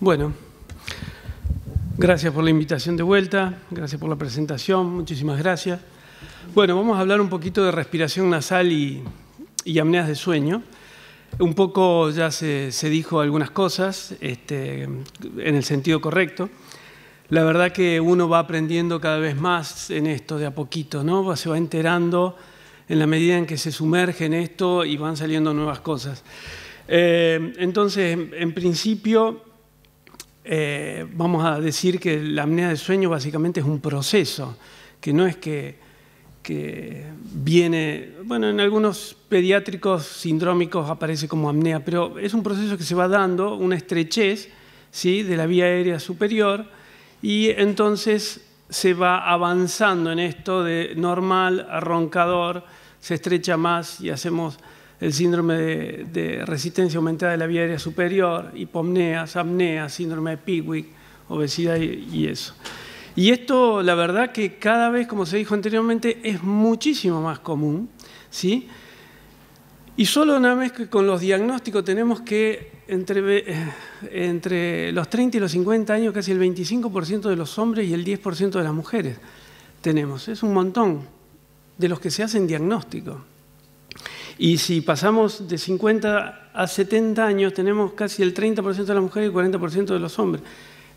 Bueno, gracias por la invitación de vuelta, gracias por la presentación, muchísimas gracias. Bueno, vamos a hablar un poquito de respiración nasal y apneas de sueño. Un poco ya se dijo algunas cosas en el sentido correcto. La verdad que uno va aprendiendo cada vez más en esto de a poquito, ¿no? Se va enterando en la medida en que se sumerge en esto y van saliendo nuevas cosas. Entonces, en principio, vamos a decir que la apnea de sueño básicamente es un proceso, que no es que viene, bueno, en algunos pediátricos sindrómicos aparece como apnea, pero es un proceso que se va dando, una estrechez, ¿sí?, de la vía aérea superior, y entonces se va avanzando en esto de normal a roncador, se estrecha más y hacemos el síndrome de resistencia aumentada de la vía aérea superior, hipopneas, apneas, síndrome de Pickwick, obesidad y eso. Y esto, la verdad que cada vez, como se dijo anteriormente, es muchísimo más común, ¿sí? Y solo una vez que con los diagnósticos tenemos que entre los 30 y los 50 años casi el 25% de los hombres y el 10% de las mujeres tenemos. Es un montón de los que se hacen diagnósticos. Y si pasamos de 50 a 70 años, tenemos casi el 30% de las mujeres y el 40% de los hombres.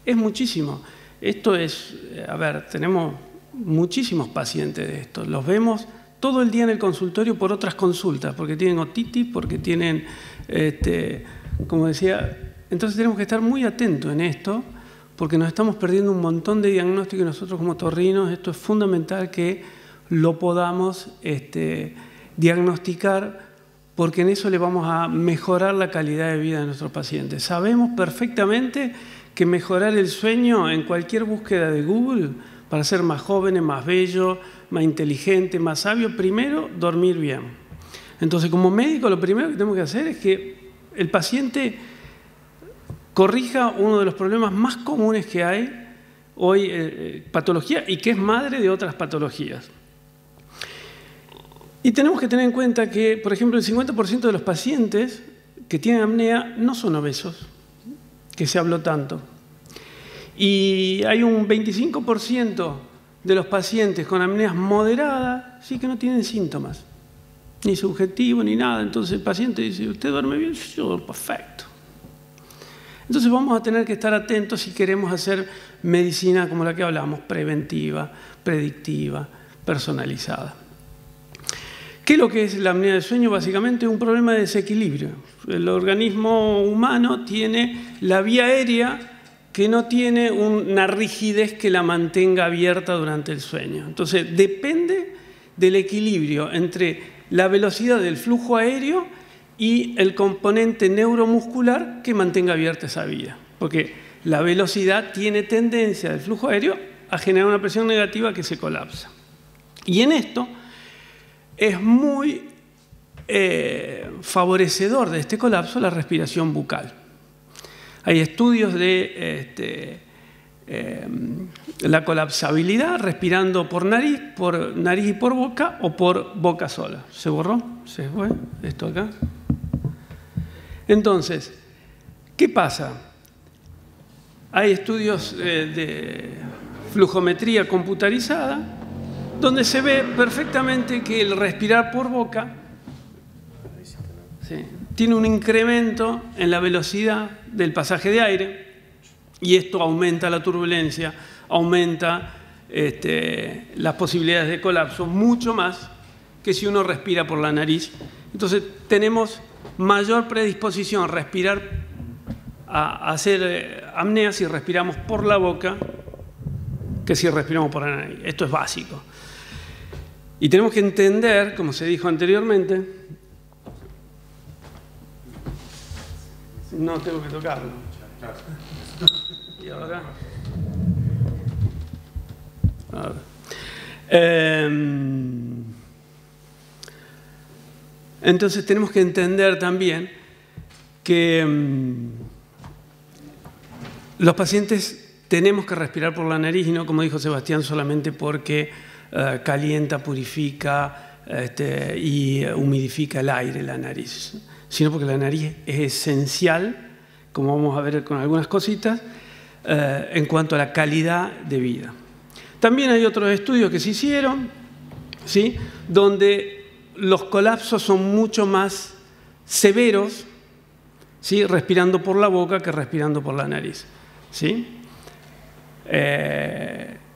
Es muchísimo. Esto es, a ver, tenemos muchísimos pacientes de esto. Los vemos todo el día en el consultorio por otras consultas, porque tienen otitis, porque tienen, como decía, entonces tenemos que estar muy atentos en esto, porque nos estamos perdiendo un montón de diagnósticos y nosotros como otorrinos, esto es fundamental que lo podamos diagnosticar, porque en eso le vamos a mejorar la calidad de vida de nuestros pacientes. Sabemos perfectamente que mejorar el sueño en cualquier búsqueda de Google, para ser más jóvenes, más bellos, más inteligentes, más sabios, primero, dormir bien. Entonces, como médico, lo primero que tenemos que hacer es que el paciente corrija uno de los problemas más comunes que hay hoy, patología, y que es madre de otras patologías. Y tenemos que tener en cuenta que, por ejemplo, el 50% de los pacientes que tienen apnea no son obesos, que se habló tanto. Y hay un 25% de los pacientes con apneas moderadas, sí, que no tienen síntomas, ni subjetivo ni nada. Entonces el paciente dice, ¿usted duerme bien? Yo duermo perfecto. Entonces vamos a tener que estar atentos si queremos hacer medicina como la que hablamos, preventiva, predictiva, personalizada. ¿Qué es lo que es la apnea del sueño? Básicamente un problema de desequilibrio. El organismo humano tiene la vía aérea que no tiene una rigidez que la mantenga abierta durante el sueño. Entonces, depende del equilibrio entre la velocidad del flujo aéreo y el componente neuromuscular que mantenga abierta esa vía. Porque la velocidad tiene tendencia del flujo aéreo a generar una presión negativa que se colapsa. Y en esto es muy favorecedor de este colapso la respiración bucal. Hay estudios de la colapsabilidad respirando por nariz y por boca o por boca sola. ¿Se borró? ¿Se fue esto acá? Entonces, ¿qué pasa? Hay estudios de flujometría computarizada donde se ve perfectamente que el respirar por boca tiene un incremento en la velocidad del pasaje de aire y esto aumenta la turbulencia, aumenta las posibilidades de colapso mucho más que si uno respira por la nariz. Entonces tenemos mayor predisposición a respirar, a hacer apnea si respiramos por la boca que si respiramos por la nariz. Esto es básico. Y tenemos que entender, como se dijo anteriormente, no tengo que tocarlo. Y ahora. Entonces tenemos que entender también que los pacientes tenemos que respirar por la nariz y no, como dijo Sebastián, solamente porque calienta, purifica y humidifica el aire, la nariz, sino porque la nariz es esencial como vamos a ver con algunas cositas, en cuanto a la calidad de vida. También hay otros estudios que se hicieron, ¿sí?, donde los colapsos son mucho más severos, ¿sí?, respirando por la boca que respirando por la nariz, ¿sí?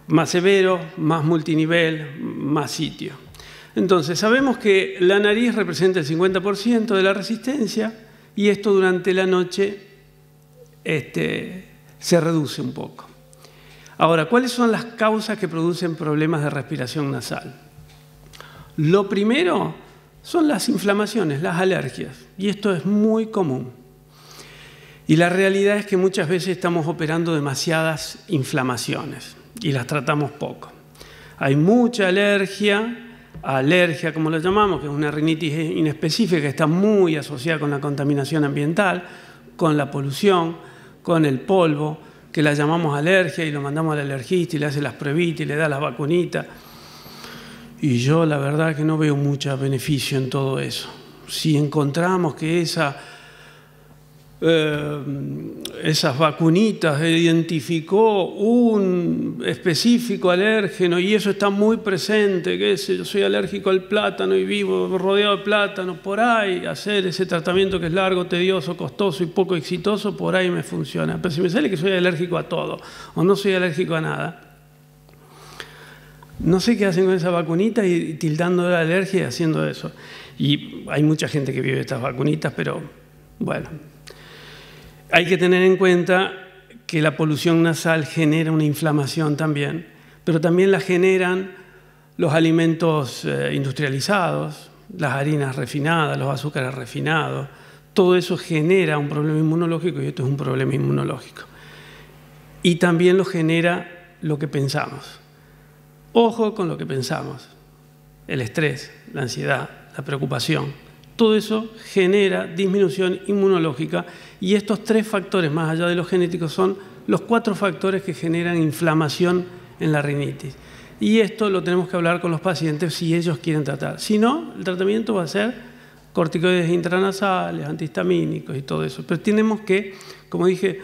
Más severo, más multinivel, más sitio. Entonces, sabemos que la nariz representa el 50% de la resistencia y esto durante la noche se reduce un poco. Ahora, ¿cuáles son las causas que producen problemas de respiración nasal? Lo primero son las inflamaciones, las alergias, y esto es muy común. Y la realidad es que muchas veces estamos operando demasiadas inflamaciones y las tratamos poco. Hay mucha alergia como lo llamamos, que es una rinitis inespecífica que está muy asociada con la contaminación ambiental, con la polución, con el polvo, que la llamamos alergia y lo mandamos al alergista y le hace las pruebitas y le da las vacunitas. Y yo la verdad que no veo mucho beneficio en todo eso. Si encontramos que esas vacunitas identificó un específico alérgeno y eso está muy presente, que yo soy alérgico al plátano y vivo rodeado de plátano, por ahí hacer ese tratamiento que es largo, tedioso, costoso y poco exitoso, por ahí me funciona. Pero si me sale que soy alérgico a todo o no soy alérgico a nada, no sé qué hacen con esa vacunita y tildando la alergia y haciendo eso. Y hay mucha gente que vive estas vacunitas, pero bueno. Hay que tener en cuenta que la polución nasal genera una inflamación también, pero también la generan los alimentos industrializados, las harinas refinadas, los azúcares refinados. Todo eso genera un problema inmunológico y esto es un problema inmunológico. Y también lo genera lo que pensamos. Ojo con lo que pensamos. El estrés, la ansiedad, la preocupación. Todo eso genera disminución inmunológica y estos 3 factores, más allá de los genéticos, son los 4 factores que generan inflamación en la rinitis. Y esto lo tenemos que hablar con los pacientes si ellos quieren tratar. Si no, el tratamiento va a ser corticoides intranasales, antihistamínicos y todo eso. Pero tenemos que, como dije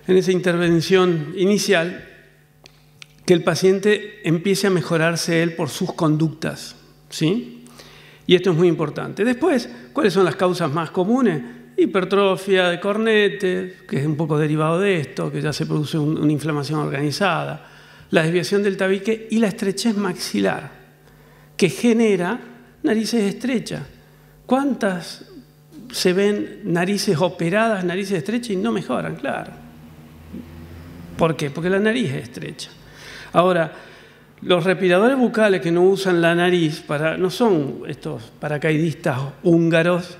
en esa intervención inicial, que el paciente empiece a mejorarse él por sus conductas, ¿sí? Y esto es muy importante. Después, ¿cuáles son las causas más comunes? Hipertrofia de cornetes, que es un poco derivado de esto, que ya se produce una inflamación organizada. La desviación del tabique y la estrechez maxilar, que genera narices estrechas. ¿Cuántas se ven narices operadas, narices estrechas y no mejoran? Claro. ¿Por qué? Porque la nariz es estrecha. Ahora, los respiradores bucales que no usan la nariz no son estos paracaidistas húngaros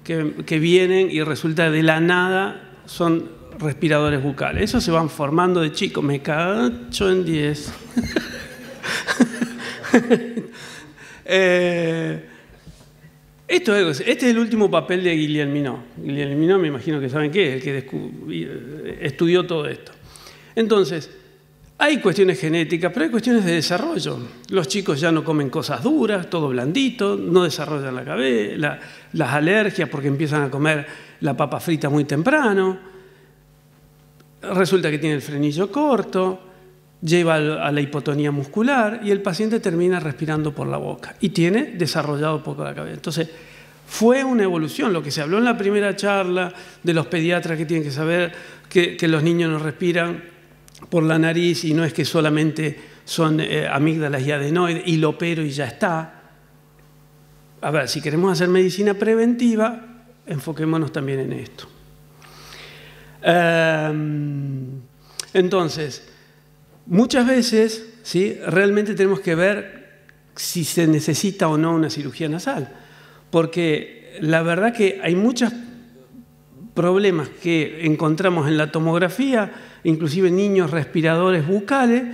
que vienen y resulta de la nada son respiradores bucales. Esos se van formando de chicos. Me cacho en 10. Este es el último papel de Guillerminó. Guillerminó, me imagino que saben qué es, el que estudió todo esto. Entonces, hay cuestiones genéticas, pero hay cuestiones de desarrollo. Los chicos ya no comen cosas duras, todo blandito, no desarrollan la cabeza, las alergias porque empiezan a comer la papa frita muy temprano. Resulta que tiene el frenillo corto, lleva a la hipotonía muscular y el paciente termina respirando por la boca y tiene desarrollado poco la cabeza. Entonces, fue una evolución. Lo que se habló en la primera charla de los pediatras que tienen que saber que los niños no respiran por la nariz y no es que solamente son amígdalas y adenoides y lo opero y ya está. A ver, si queremos hacer medicina preventiva, enfoquémonos también en esto. Entonces, muchas veces, ¿sí?, realmente tenemos que ver si se necesita o no una cirugía nasal, porque la verdad que hay muchos problemas que encontramos en la tomografía, inclusive niños respiradores bucales,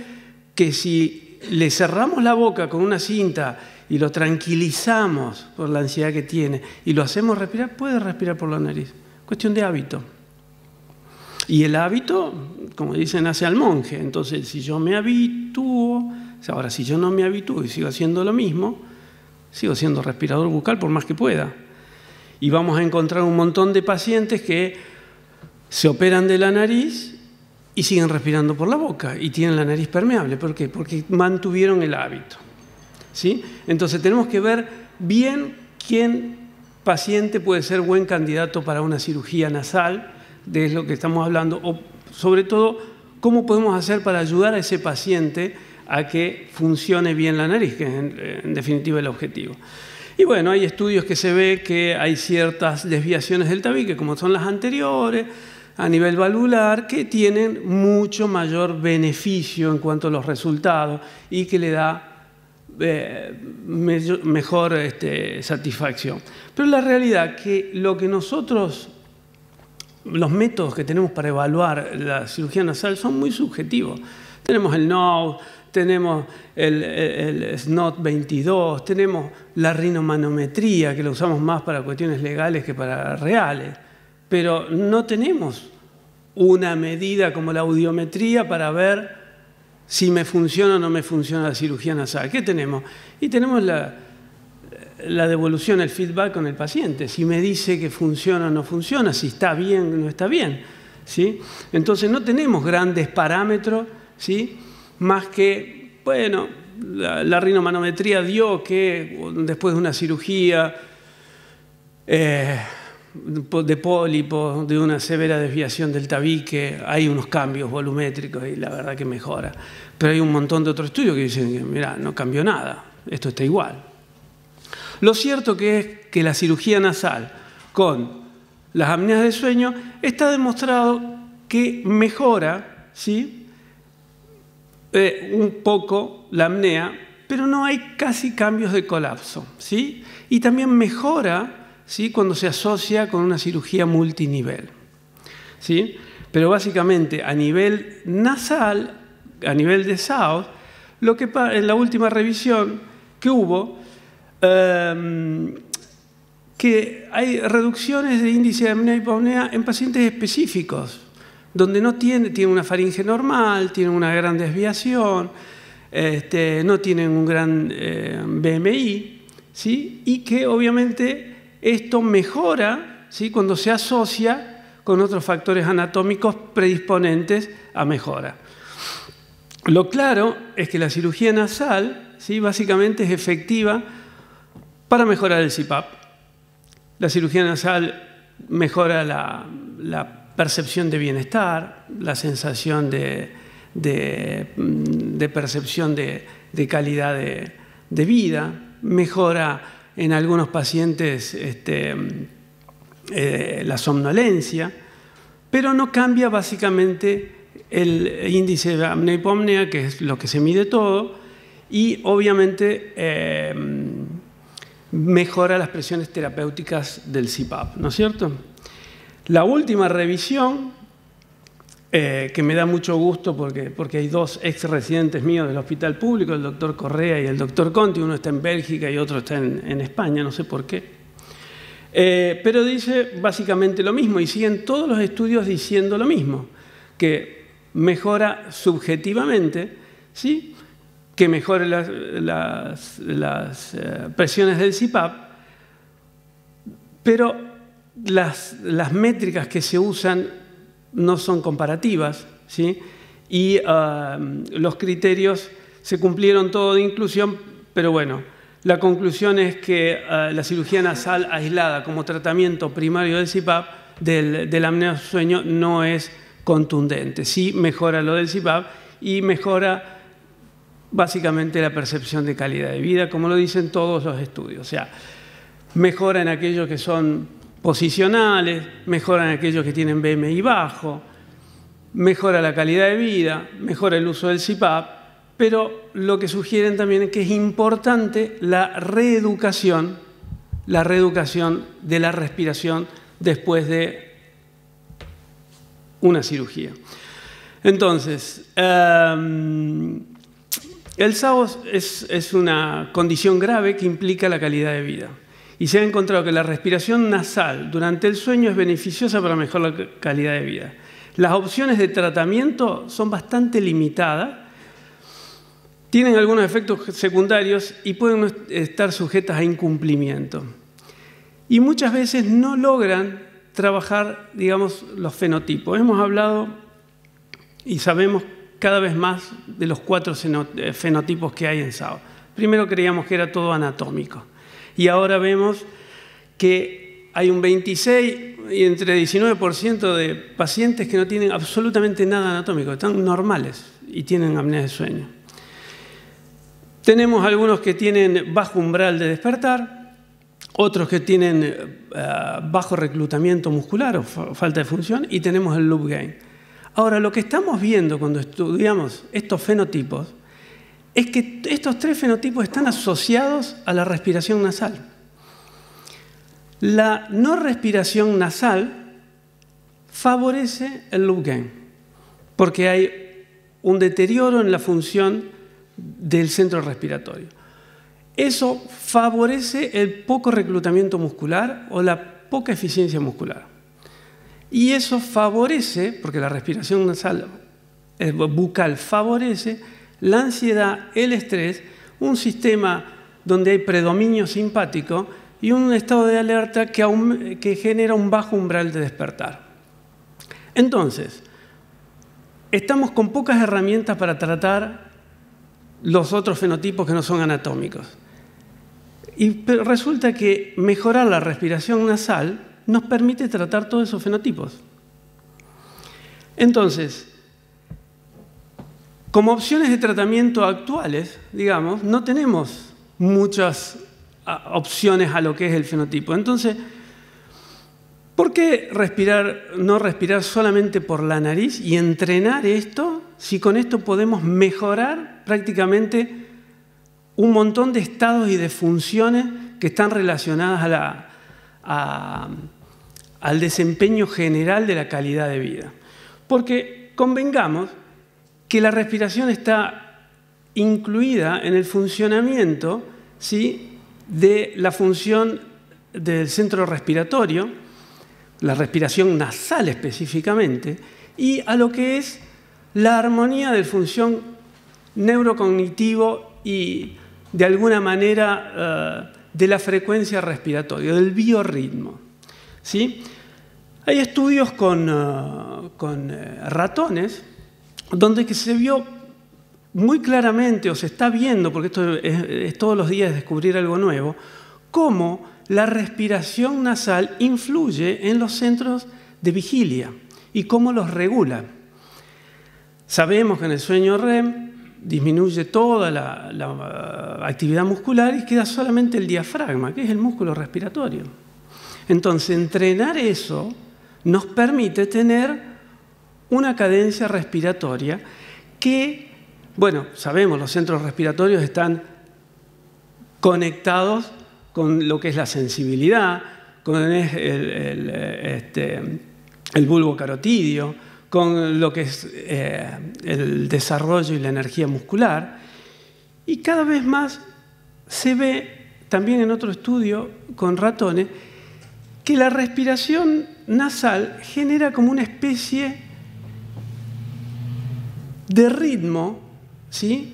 que si le cerramos la boca con una cinta y lo tranquilizamos por la ansiedad que tiene y lo hacemos respirar, puede respirar por la nariz. Cuestión de hábito. Y el hábito, como dicen, hace al monje. Entonces, si yo me habitúo, ahora si yo no me habitúo y sigo haciendo lo mismo, sigo siendo respirador bucal por más que pueda. Y vamos a encontrar un montón de pacientes que se operan de la nariz y siguen respirando por la boca y tienen la nariz permeable. ¿Por qué? Porque mantuvieron el hábito, ¿sí? Entonces tenemos que ver bien quién paciente puede ser buen candidato para una cirugía nasal, de lo que estamos hablando, o sobre todo cómo podemos hacer para ayudar a ese paciente a que funcione bien la nariz, que es en definitiva el objetivo. Y bueno, hay estudios que se ve que hay ciertas desviaciones del tabique, como son las anteriores, a nivel valvular, que tienen mucho mayor beneficio en cuanto a los resultados y que le da mejor satisfacción. Pero la realidad que lo que nosotros, los métodos que tenemos para evaluar la cirugía nasal son muy subjetivos. Tenemos el NOES, tenemos el SNOT 22, tenemos la rinomanometría, que la usamos más para cuestiones legales que para reales, pero no tenemos una medida como la audiometría para ver si me funciona o no me funciona la cirugía nasal. ¿Qué tenemos? Y tenemos la devolución, el feedback con el paciente, si me dice que funciona o no funciona, si está bien o no está bien, ¿sí? Entonces no tenemos grandes parámetros, ¿sí? Más que, bueno, la rinomanometría dio que después de una cirugía de pólipo, de una severa desviación del tabique, hay unos cambios volumétricos y la verdad que mejora. Pero hay un montón de otros estudios que dicen que, mira, no cambió nada, esto está igual. Lo cierto que es que la cirugía nasal con las apneas de sueño está demostrado que mejora, ¿sí?, un poco la apnea, pero no hay casi cambios de colapso, ¿sí? Y también mejora, ¿sí?, cuando se asocia con una cirugía multinivel, ¿sí? Pero básicamente a nivel nasal, a nivel de SAOS, lo que en la última revisión que hubo, que hay reducciones de índice de apnea y hipopnea en pacientes específicos, donde no tiene una faringe normal, tienen una gran desviación, no tienen un gran BMI, ¿sí? Y que obviamente esto mejora, ¿sí?, cuando se asocia con otros factores anatómicos predisponentes a mejora. Lo claro es que la cirugía nasal, ¿sí?, básicamente es efectiva para mejorar el CPAP. La cirugía nasal mejora la percepción de bienestar, la sensación de percepción de calidad de vida, mejora en algunos pacientes la somnolencia, pero no cambia básicamente el índice de apnea-hipopnea, que es lo que se mide todo, y obviamente mejora las presiones terapéuticas del CPAP, ¿no es cierto? La última revisión, que me da mucho gusto porque hay dos ex residentes míos del hospital público, el doctor Correa y el doctor Conti, uno está en Bélgica y otro está en España, no sé por qué. Pero dice básicamente lo mismo y siguen todos los estudios diciendo lo mismo, que mejora subjetivamente, ¿sí?, que mejore las presiones del CPAP, pero las métricas que se usan no son comparativas, ¿sí?, y los criterios se cumplieron todo de inclusión, pero bueno, la conclusión es que la cirugía nasal aislada como tratamiento primario del CPAP, del apnea de sueño, no es contundente. Sí mejora lo del CPAP y mejora básicamente la percepción de calidad de vida, como lo dicen todos los estudios. O sea, mejora en aquellos que son posicionales, mejora en aquellos que tienen BMI bajo, mejora la calidad de vida, mejora el uso del CPAP, pero lo que sugieren también es que es importante la reeducación de la respiración después de una cirugía. Entonces, el SAOS es una condición grave que implica la calidad de vida. Y se ha encontrado que la respiración nasal durante el sueño es beneficiosa para mejorar la calidad de vida. Las opciones de tratamiento son bastante limitadas, tienen algunos efectos secundarios y pueden estar sujetas a incumplimiento. Y muchas veces no logran trabajar, digamos, los fenotipos. Hemos hablado y sabemos cada vez más de los 4 fenotipos que hay en SAO. Primero creíamos que era todo anatómico y ahora vemos que hay un 26 y entre 19% de pacientes que no tienen absolutamente nada anatómico, están normales y tienen apnea de sueño. Tenemos algunos que tienen bajo umbral de despertar, otros que tienen bajo reclutamiento muscular o falta de función, y tenemos el loop gain. Ahora, lo que estamos viendo cuando estudiamos estos fenotipos es que estos 3 fenotipos están asociados a la respiración nasal. La no respiración nasal favorece el loop gain, porque hay un deterioro en la función del centro respiratorio. Eso favorece el poco reclutamiento muscular o la poca eficiencia muscular. Y eso favorece, porque la respiración nasal bucal favorece la ansiedad, el estrés, un sistema donde hay predominio simpático y un estado de alerta que genera un bajo umbral de despertar. Entonces, estamos con pocas herramientas para tratar los otros fenotipos que no son anatómicos. Pero resulta que mejorar la respiración nasal nos permite tratar todos esos fenotipos. Entonces, como opciones de tratamiento actuales, digamos, no tenemos muchas opciones a lo que es el fenotipo. Entonces, ¿por qué no respirar solamente por la nariz y entrenar esto si con esto podemos mejorar prácticamente un montón de estados y de funciones que están relacionadas al desempeño general de la calidad de vida? Porque convengamos que la respiración está incluida en el funcionamiento, ¿sí?, de la función del centro respiratorio, la respiración nasal específicamente, y a lo que es la armonía de función neurocognitivo y de alguna manera de la frecuencia respiratoria, del biorritmo, ¿sí? Hay estudios con ratones donde se vio muy claramente, o se está viendo, porque esto es todos los días descubrir algo nuevo, cómo la respiración nasal influye en los centros de vigilia y cómo los regula. Sabemos que en el sueño REM disminuye toda la actividad muscular y queda solamente el diafragma, que es el músculo respiratorio. Entonces, entrenar eso nos permite tener una cadencia respiratoria que, bueno, sabemos, los centros respiratorios están conectados con lo que es la sensibilidad, con el bulbo carotidio, con lo que es el desarrollo y la energía muscular. Y cada vez más se ve, también en otro estudio con ratones, que la respiración nasal genera como una especie de ritmo, ¿sí?,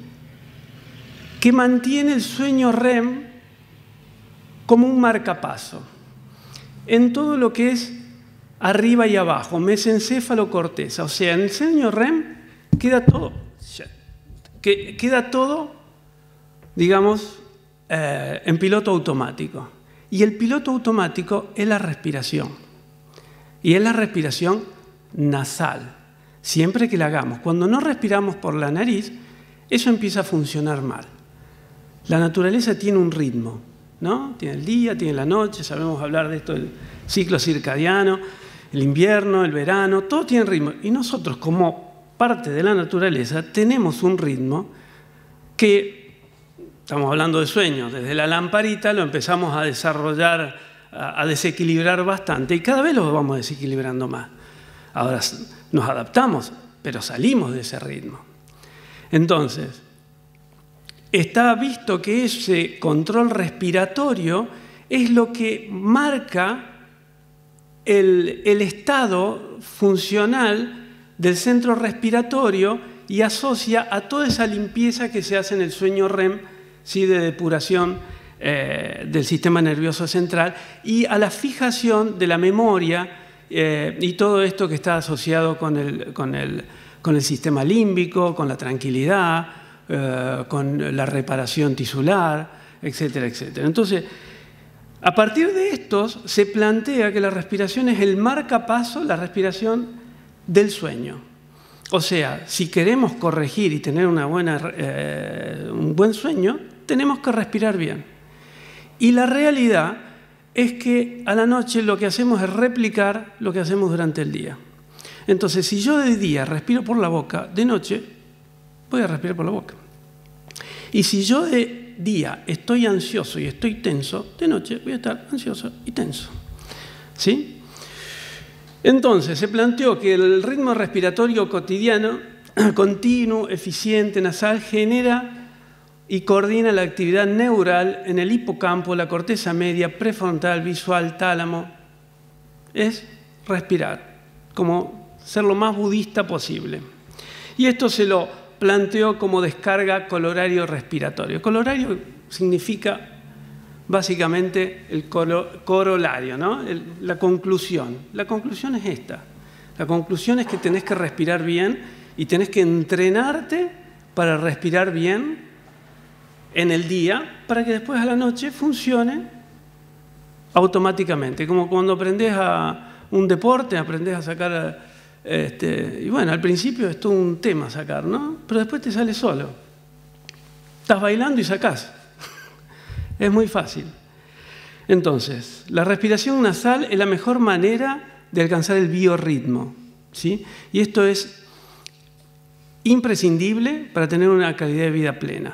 que mantiene el sueño REM como un marcapaso en todo lo que es arriba y abajo, mesencéfalo, corteza. O sea, en el sueño REM queda todo, digamos, en piloto automático. Y el piloto automático es la respiración. Y es la respiración nasal, siempre que la hagamos. Cuando no respiramos por la nariz, eso empieza a funcionar mal. La naturaleza tiene un ritmo, ¿no? Tiene el día, tiene la noche, sabemos hablar de esto, el ciclo circadiano, el invierno, el verano, todo tiene ritmo. Y nosotros, como parte de la naturaleza, tenemos un ritmo que, estamos hablando de sueños, desde la lamparita lo empezamos a desarrollar, a desequilibrar bastante, y cada vez lo vamos desequilibrando más. Ahora nos adaptamos, pero salimos de ese ritmo. Entonces, está visto que ese control respiratorio es lo que marca el estado funcional del centro respiratorio y asocia a toda esa limpieza que se hace en el sueño REM, ¿sí?, de depuración del sistema nervioso central, y a la fijación de la memoria y todo esto que está asociado con el sistema límbico, con la tranquilidad, con la reparación tisular, etcétera, etcétera. Entonces, a partir de estos se plantea que la respiración es el marcapaso, la respiración del sueño. O sea, si queremos corregir y tener un buen sueño, tenemos que respirar bien. Y la realidad es que a la noche lo que hacemos es replicar lo que hacemos durante el día. Entonces, si yo de día respiro por la boca, de noche voy a respirar por la boca. Y si yo de día estoy ansioso y estoy tenso, de noche voy a estar ansioso y tenso. ¿Sí? Entonces, se planteó que el ritmo respiratorio cotidiano, continuo, eficiente, nasal, genera y coordina la actividad neural en el hipocampo, la corteza media, prefrontal, visual, tálamo. Es respirar, como ser lo más budista posible. Y esto se lo planteó como descarga colorario respiratorio. Colorario significa básicamente el corolario, ¿no? La conclusión. La conclusión es esta. La conclusión es que tenés que respirar bien y tenés que entrenarte para respirar bien en el día para que después a la noche funcione automáticamente. Como cuando aprendés a un deporte, aprendés a sacar... y bueno, al principio es todo un tema sacar, ¿no? Pero después te sale solo. Estás bailando y sacás. Es muy fácil. Entonces, la respiración nasal es la mejor manera de alcanzar el biorritmo, ¿sí? Y esto es imprescindible para tener una calidad de vida plena.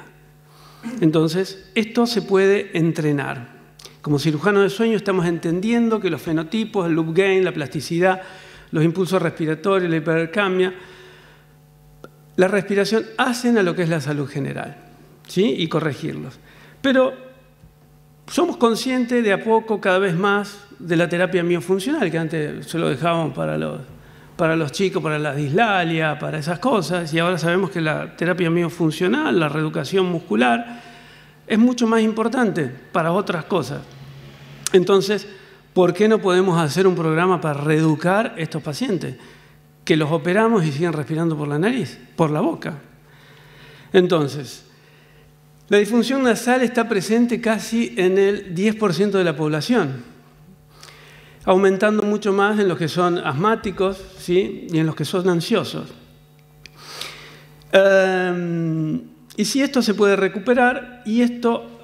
Entonces, esto se puede entrenar. Como cirujano de sueño estamos entendiendo que los fenotipos, el loop gain, la plasticidad, los impulsos respiratorios, la hipercamia, la respiración hacen a lo que es la salud general, ¿sí? Y corregirlos. Pero somos conscientes de a poco, cada vez más, de la terapia miofuncional, que antes se lo dejábamos para los chicos, para la dislalia, para esas cosas, y ahora sabemos que la terapia miofuncional, la reeducación muscular, es mucho más importante para otras cosas. Entonces, ¿por qué no podemos hacer un programa para reeducar a estos pacientes? Que los operamos y siguen respirando por la nariz, por la boca. Entonces, la disfunción nasal está presente casi en el 10% de la población, aumentando mucho más en los que son asmáticos, ¿sí? Y en los que son ansiosos. Y si esto se puede recuperar, y esto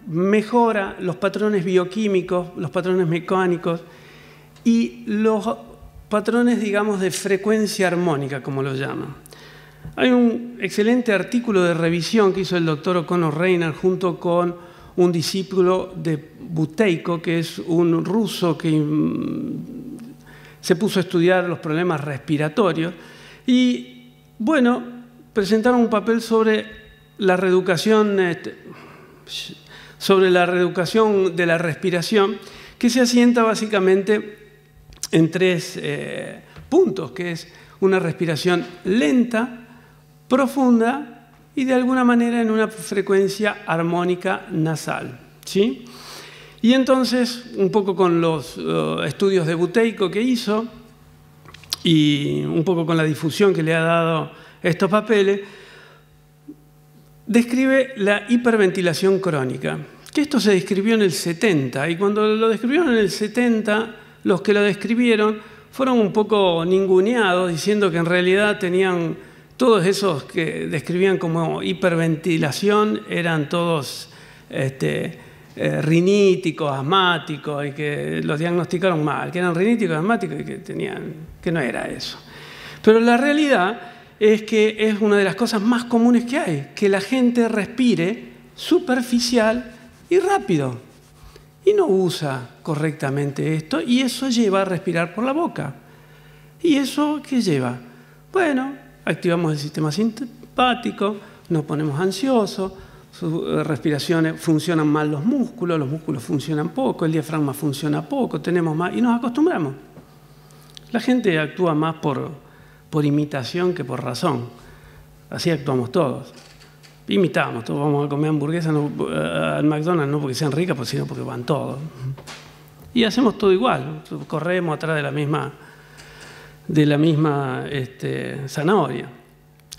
mejora los patrones bioquímicos, los patrones mecánicos y los patrones, digamos, de frecuencia armónica, como lo llaman. Hay un excelente artículo de revisión que hizo el doctor O'Connor Reiner junto con un discípulo de Buteyko, que es un ruso que se puso a estudiar los problemas respiratorios. Y, bueno, presentaron un papel sobre la reeducación de la respiración, que se asienta básicamente en 3 puntos, que es una respiración lenta, profunda y de alguna manera en una frecuencia armónica nasal, ¿sí? Y entonces, un poco con los estudios de Buteyko que hizo y un poco con la difusión que le ha dado estos papeles, describe la hiperventilación crónica, que esto se describió en el 70, y cuando lo describieron en el 70, los que lo describieron fueron un poco ninguneados, diciendo que en realidad tenían todos esos que describían como hiperventilación, eran todos riníticos, asmáticos, y que los diagnosticaron mal, que eran riníticos, asmáticos y que no era eso. Pero la realidad es que es una de las cosas más comunes que hay, que la gente respire superficial y rápido y no usa correctamente esto, y eso lleva a respirar por la boca. ¿Y eso qué lleva? Bueno, activamos el sistema simpático, nos ponemos ansiosos, sus respiraciones funcionan mal los músculos funcionan poco, el diafragma funciona poco, tenemos más y nos acostumbramos. La gente actúa más por imitación que por razón. Así actuamos todos. Imitamos, todos vamos a comer hamburguesas al McDonald's, no porque sean ricas, sino porque van todos. Y hacemos todo igual, corremos atrás de la misma zanahoria.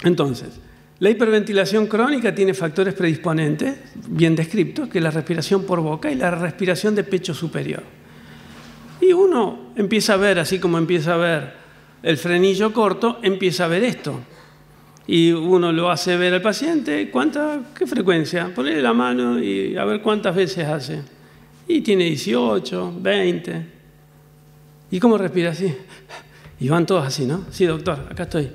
Entonces, la hiperventilación crónica tiene factores predisponentes, bien descritos, que es la respiración por boca y la respiración de pecho superior. Y uno empieza a ver, así como empieza a ver el frenillo corto, empieza a ver esto. Y uno lo hace ver al paciente, ¿qué frecuencia? Ponle la mano y a ver cuántas veces hace. Y tiene 18, 20. ¿Y cómo respira así? Y van todos así, ¿no? Sí, doctor, acá estoy.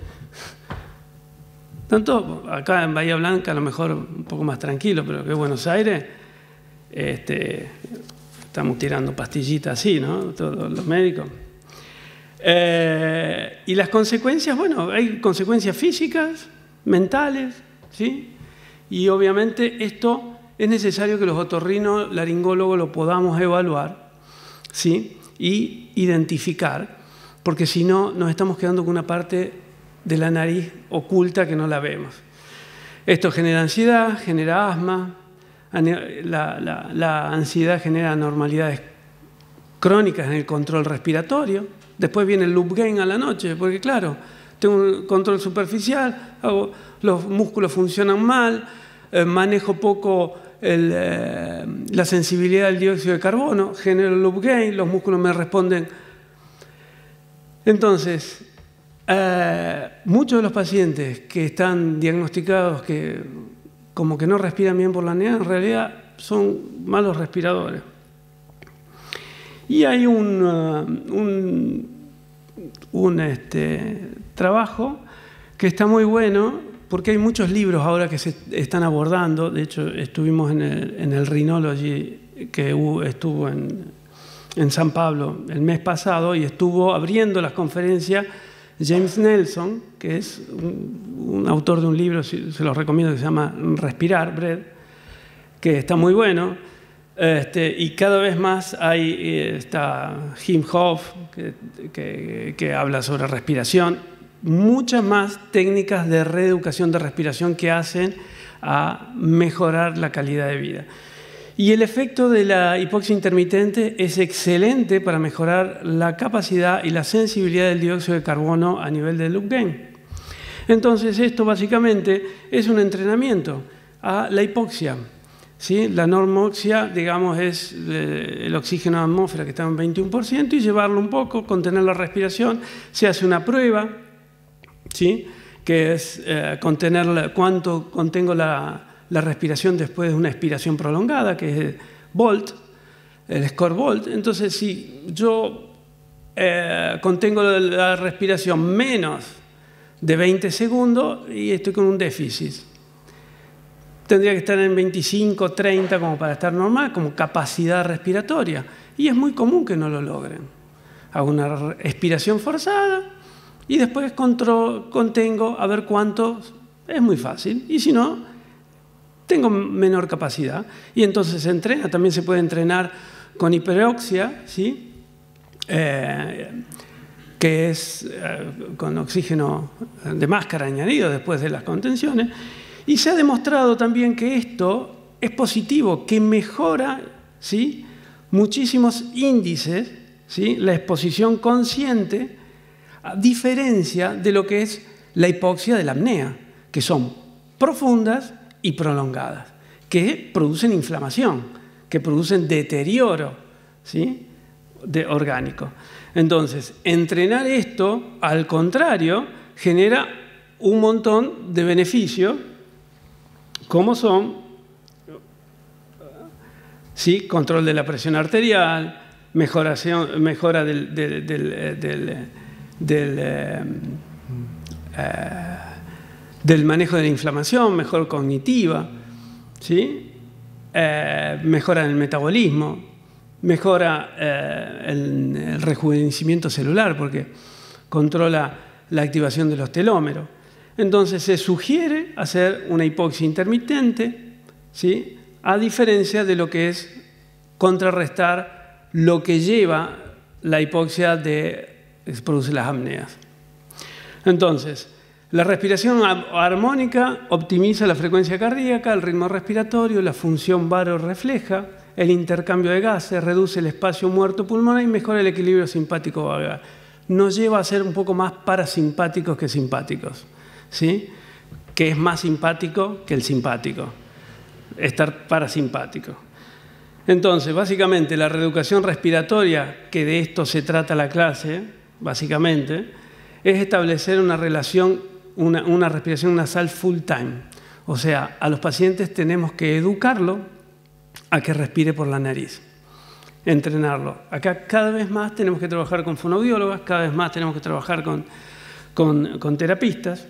Tanto acá en Bahía Blanca a lo mejor un poco más tranquilo, pero que en Buenos Aires estamos tirando pastillitas así, ¿no? Todos los médicos. Y las consecuencias, bueno, hay consecuencias físicas, mentales, ¿sí? Y obviamente esto es necesario que los otorrinolaringólogos lo podamos evaluar, ¿sí? Y identificar, porque si no nos estamos quedando con una parte de la nariz oculta que no la vemos. Esto genera ansiedad, genera asma, la ansiedad genera anormalidades crónicas en el control respiratorio. Después viene el loop gain a la noche, porque claro, tengo un control superficial, los músculos funcionan mal, manejo poco la sensibilidad al dióxido de carbono, genero el loop gain, los músculos me responden. Entonces, muchos de los pacientes que están diagnosticados que como que no respiran bien por la apnea, en realidad son malos respiradores. Y hay un trabajo que está muy bueno, porque hay muchos libros ahora que se están abordando. De hecho, estuvimos en el Rhinology, que estuvo en San Pablo el mes pasado, y estuvo abriendo las conferencias James Nelson, que es un autor de un libro, se los recomiendo, que se llama Respirar, Breath, que está muy bueno. Y cada vez más está Jim Hof, que habla sobre respiración. Muchas más técnicas de reeducación de respiración que hacen a mejorar la calidad de vida. Y el efecto de la hipoxia intermitente es excelente para mejorar la capacidad y la sensibilidad del dióxido de carbono a nivel del loop gain. Entonces, esto básicamente es un entrenamiento a la hipoxia. ¿Sí? La normoxia, digamos, es el oxígeno de la atmósfera, que está en 21%, y llevarlo un poco, contener la respiración. Se hace una prueba, ¿sí? Que es contener cuánto contengo la respiración después de una expiración prolongada, que es el Bolt, el score Bolt. Entonces, si yo contengo la respiración menos de 20 segundos y estoy con un déficit, tendría que estar en 25, 30 como para estar normal, como capacidad respiratoria. Y es muy común que no lo logren. Hago una expiración forzada y después contengo a ver cuánto. Es muy fácil. Y si no, tengo menor capacidad. Y entonces se entrena. También se puede entrenar con hiperoxia, ¿sí? Que es con oxígeno de máscara añadido después de las contenciones. Y se ha demostrado también que esto es positivo, que mejora, ¿sí? Muchísimos índices, ¿sí? La exposición consciente, a diferencia de lo que es la hipoxia de la apnea, que son profundas y prolongadas, que producen inflamación, que producen deterioro, ¿sí? Orgánico. Entonces, entrenar esto, al contrario, genera un montón de beneficios, como son, ¿sí? Control de la presión arterial, mejora del manejo de la inflamación, mejor cognitiva, ¿sí? Mejora el metabolismo, mejora el rejuvenecimiento celular, porque controla la activación de los telómeros. Entonces se sugiere hacer una hipoxia intermitente, ¿sí? A diferencia de lo que es contrarrestar lo que lleva la hipoxia que produce las apneas. Entonces, la respiración armónica optimiza la frecuencia cardíaca, el ritmo respiratorio, la función barorrefleja, el intercambio de gases, reduce el espacio muerto pulmonar y mejora el equilibrio simpático vagal. Nos lleva a ser un poco más parasimpáticos que simpáticos, ¿sí? Que es más simpático que el simpático, estar parasimpático. Entonces, básicamente, la reeducación respiratoria, que de esto se trata la clase, básicamente, es establecer una relación, una respiración nasal full time. O sea, a los pacientes tenemos que educarlo a que respire por la nariz, entrenarlo. Acá cada vez más tenemos que trabajar con fonoaudiólogas, cada vez más tenemos que trabajar con terapistas.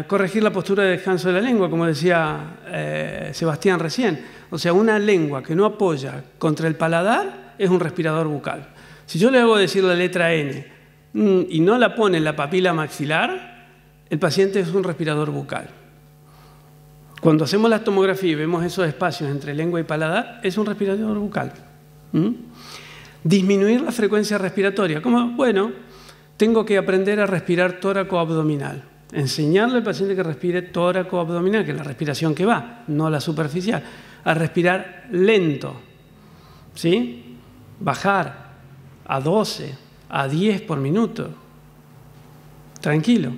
Corregir la postura de descanso de la lengua, como decía Sebastián recién. O sea, una lengua que no apoya contra el paladar es un respirador bucal. Si yo le hago decir la letra N y no la pone en la papila maxilar, el paciente es un respirador bucal. Cuando hacemos la tomografía y vemos esos espacios entre lengua y paladar, es un respirador bucal. Disminuir la frecuencia respiratoria. ¿Cómo? Bueno, tengo que aprender a respirar tóraco-abdominal. Enseñarle al paciente que respire tóraco-abdominal, que es la respiración que va, no la superficial. A respirar lento, ¿sí? Bajar a 12, a 10 por minuto. Tranquilo.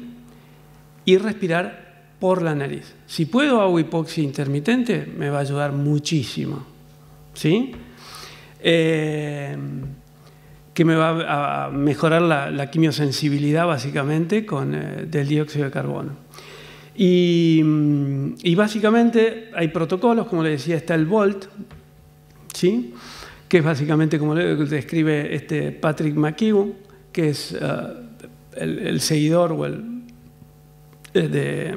Y respirar por la nariz. Si puedo hago hipoxia intermitente, me va a ayudar muchísimo, ¿sí? Que me va a mejorar la quimiosensibilidad básicamente del dióxido de carbono. Y básicamente hay protocolos, como le decía, está el VOLT, ¿sí? Que es básicamente como le describe Patrick McKeown, que es el seguidor de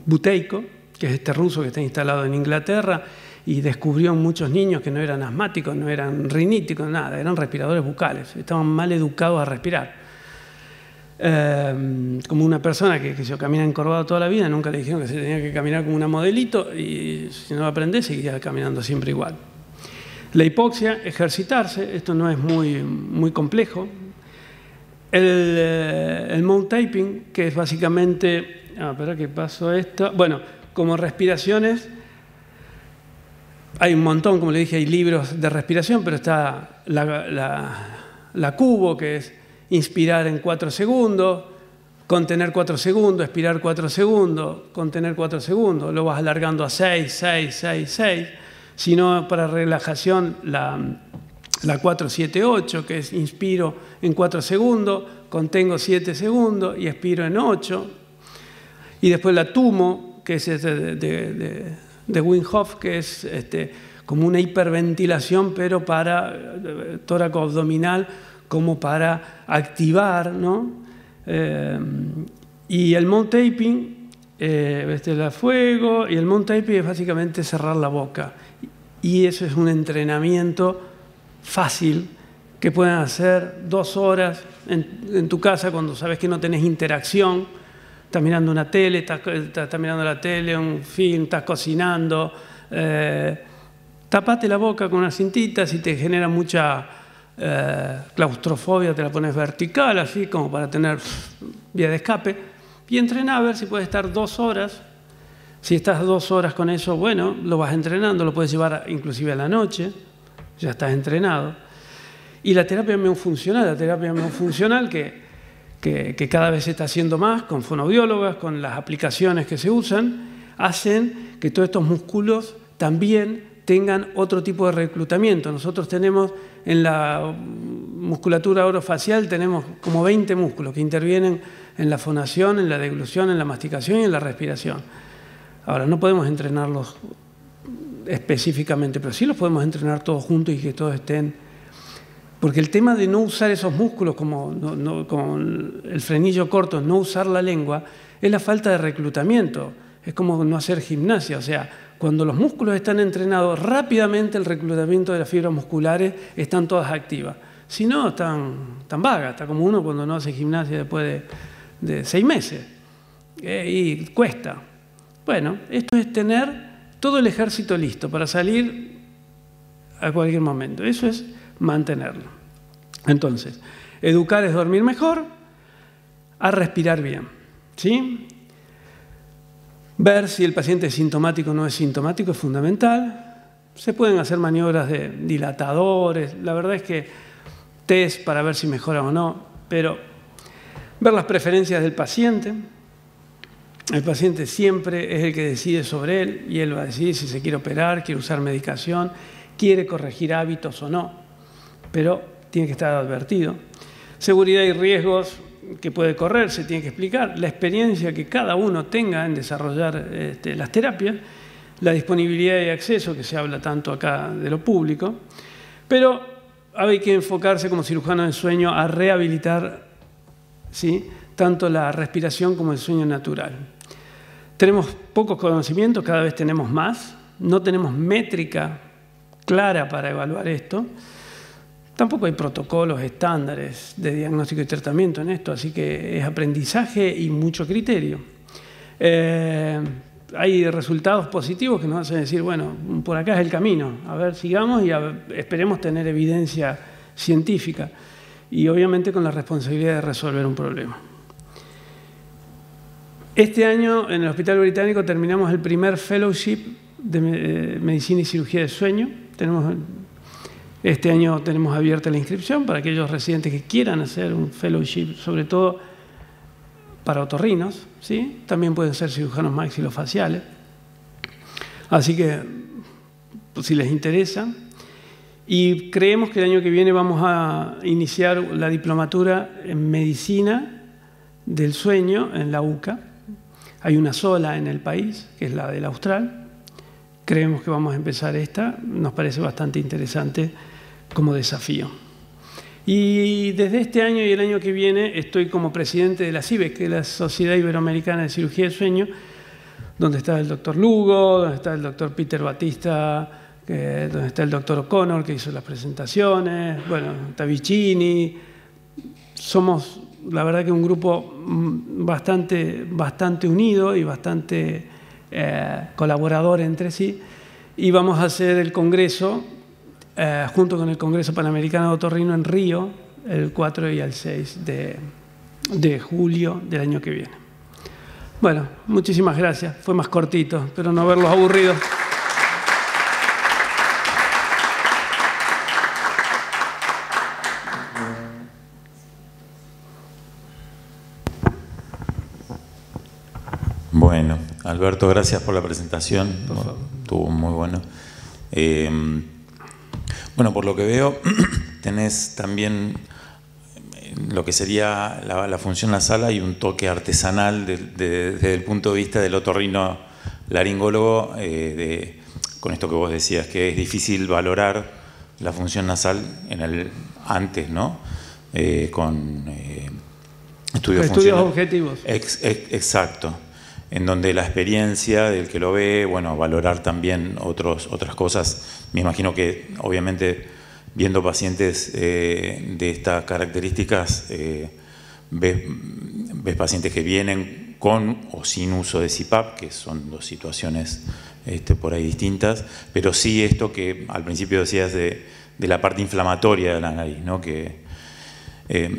Buteyko, que es este ruso que está instalado en Inglaterra y descubrió en muchos niños que no eran asmáticos, no eran riníticos, nada, eran respiradores bucales, estaban mal educados a respirar. Como una persona que se camina encorvado toda la vida, nunca le dijeron que se tenía que caminar como una modelito y si no lo aprendés seguía caminando siempre igual. La hipoxia, ejercitarse, esto no es muy complejo. El mouth taping, que es básicamente, espera que paso esto, bueno, como respiraciones, hay un montón, como le dije, hay libros de respiración, pero está la Cubo, que es inspirar en 4 segundos, contener 4 segundos, expirar 4 segundos, contener 4 segundos, lo vas alargando a 6, 6, 6, 6. Si no, para relajación, la 4-7-8, que es inspiro en 4 segundos, contengo 7 segundos y expiro en 8. Y después la TUMO, que es de Wim Hof, que es como una hiperventilación, pero para tóraco-abdominal, como para activar, ¿no? Y el mouth taping, el fuego, y el mouth taping es básicamente cerrar la boca. Y eso es un entrenamiento fácil que pueden hacer 2 horas en tu casa cuando sabes que no tenés interacción. Estás mirando una tele, estás mirando la tele, un film, estás cocinando. Tapate la boca con una cintita, si te genera mucha claustrofobia te la pones vertical, así como para tener vía de escape. Y entrená a ver si puedes estar 2 horas. Si estás 2 horas con eso, bueno, lo vas entrenando, lo puedes llevar inclusive a la noche, ya estás entrenado. Y la terapia miofuncional que cada vez se está haciendo más con fonoaudiólogas, con las aplicaciones que se usan, hacen que todos estos músculos también tengan otro tipo de reclutamiento. Nosotros tenemos en la musculatura orofacial tenemos como 20 músculos que intervienen en la fonación, en la deglución, en la masticación y en la respiración. Ahora, no podemos entrenarlos específicamente, pero sí los podemos entrenar todos juntos y que todos estén. Porque el tema de no usar esos músculos como el frenillo corto, no usar la lengua, es la falta de reclutamiento. Es como no hacer gimnasia. O sea, cuando los músculos están entrenados, rápidamente el reclutamiento de las fibras musculares están todas activas. Si no, están vagas. Está como uno cuando no hace gimnasia después de 6 meses. Y cuesta. Bueno, esto es tener todo el ejército listo para salir a cualquier momento. Eso es mantenerlo. Entonces, educar es dormir mejor, a respirar bien, ¿sí? Ver si el paciente es sintomático o no es sintomático es fundamental. Se pueden hacer maniobras de dilatadores, la verdad es que test para ver si mejora o no, pero ver las preferencias del paciente. El paciente siempre es el que decide sobre él y él va a decidir si se quiere operar, quiere usar medicación, quiere corregir hábitos o no, pero tiene que estar advertido. Seguridad y riesgos que puede correr, se tiene que explicar. La experiencia que cada uno tenga en desarrollar las terapias, la disponibilidad y acceso, que se habla tanto acá de lo público, pero hay que enfocarse como cirujano del sueño a rehabilitar, ¿sí?, tanto la respiración como el sueño natural. Tenemos pocos conocimientos, cada vez tenemos más, no tenemos métrica clara para evaluar esto, tampoco hay protocolos estándares de diagnóstico y tratamiento en esto, así que es aprendizaje y mucho criterio. Hay resultados positivos que nos hacen decir, bueno, por acá es el camino, a ver, sigamos y esperemos tener evidencia científica y obviamente con la responsabilidad de resolver un problema. Este año en el Hospital Británico terminamos el primer fellowship de medicina y cirugía del sueño. Este año tenemos abierta la inscripción para aquellos residentes que quieran hacer un fellowship, sobre todo para otorrinos, ¿sí? También pueden ser cirujanos maxilofaciales. Así que, pues, si les interesa. Y creemos que el año que viene vamos a iniciar la diplomatura en medicina del sueño en la UCA. Hay una sola en el país, que es la del Austral. Creemos que vamos a empezar esta. Nos parece bastante interesante como desafío. Y desde este año y el año que viene estoy como presidente de la CIBEC, que es la Sociedad Iberoamericana de Cirugía del Sueño, donde está el doctor Lugo, donde está el doctor Peter Batista, donde está el doctor O'Connor, que hizo las presentaciones, bueno, está Vicini. Somos, la verdad, que un grupo bastante unido y bastante colaborador entre sí, y vamos a hacer el congreso junto con el Congreso Panamericano de Otorrino en Río el 4 y el 6 de julio del año que viene. Bueno, muchísimas gracias. Fue más cortito, espero no haberlos aburrido. Bueno, Alberto, gracias por la presentación. Estuvo muy bueno. Bueno, por lo que veo, tenés también lo que sería la función nasal y un toque artesanal desde el punto de vista del otorrino laringólogo, con esto que vos decías, que es difícil valorar la función nasal antes, ¿no? Con estudios objetivos. Exacto. En donde la experiencia del que lo ve, bueno, valorar también otras cosas. Me imagino que, obviamente, viendo pacientes de estas características, ves pacientes que vienen con o sin uso de CPAP, que son dos situaciones por ahí distintas, pero sí esto que al principio decías de la parte inflamatoria de la nariz, ¿no? Que,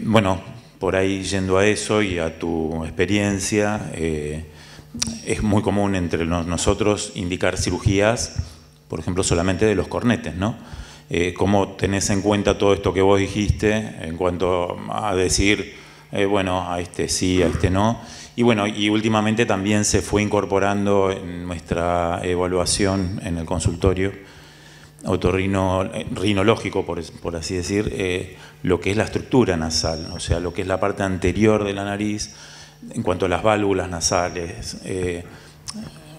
bueno, por ahí yendo a eso y a tu experiencia, es muy común entre nosotros indicar cirugías, por ejemplo, solamente de los cornetes, ¿no? ¿Cómo tenés en cuenta todo esto que vos dijiste en cuanto a decir, bueno, a este sí, a este no? Y bueno, y últimamente también se fue incorporando en nuestra evaluación en el consultorio otorrinológico, por así decir, lo que es la estructura nasal, o sea, lo que es la parte anterior de la nariz. En cuanto a las válvulas nasales,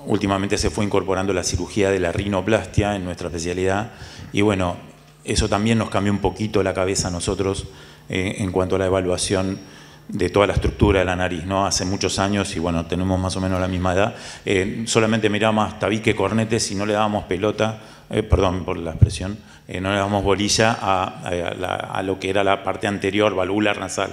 últimamente se fue incorporando la cirugía de la rinoplastia en nuestra especialidad y bueno, eso también nos cambió un poquito la cabeza a nosotros en cuanto a la evaluación de toda la estructura de la nariz, ¿no? Hace muchos años, y bueno, tenemos más o menos la misma edad, solamente mirábamos tabique, cornetes y no le dábamos pelota, perdón por la expresión, no le dábamos bolilla a lo que era la parte anterior, valvular nasal.